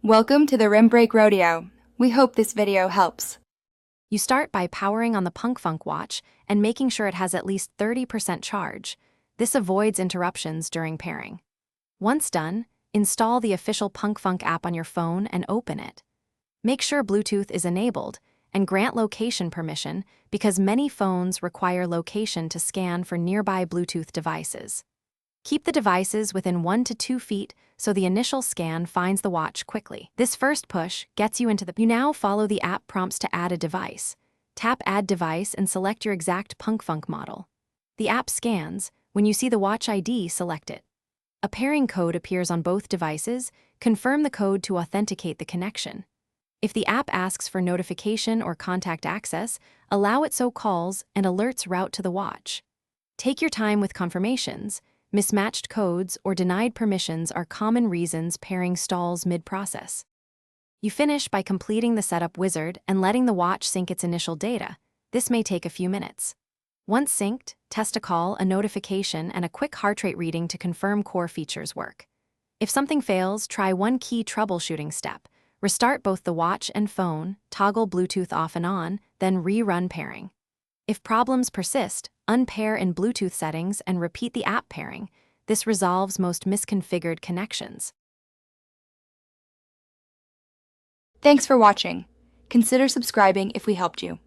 Welcome to the Rim Break Rodeo. We hope this video helps. You start by powering on the PunKfunnk watch and making sure it has at least 30% charge. This avoids interruptions during pairing. Once done, install the official PunKfunnk app on your phone and open it. Make sure Bluetooth is enabled and grant location permission because many phones require location to scan for nearby Bluetooth devices. Keep the devices within 1 to 2 feet so the initial scan finds the watch quickly. This first push gets you into the... You now follow the app prompts to add a device. Tap Add Device and select your exact PunKfunnk model. The app scans. When you see the watch ID, select it. A pairing code appears on both devices. Confirm the code to authenticate the connection. If the app asks for notification or contact access, allow it so calls and alerts route to the watch. Take your time with confirmations. Mismatched codes or denied permissions are common reasons pairing stalls mid-process. You finish by completing the setup wizard and letting the watch sync its initial data. This may take a few minutes. Once synced, test a call, a notification, and a quick heart rate reading to confirm core features work. If something fails, try one key troubleshooting step. Restart both the watch and phone, toggle Bluetooth off and on, then rerun pairing. If problems persist, unpair in Bluetooth settings and repeat the app pairing. This resolves most misconfigured connections. Thanks for watching. Consider subscribing if we helped you.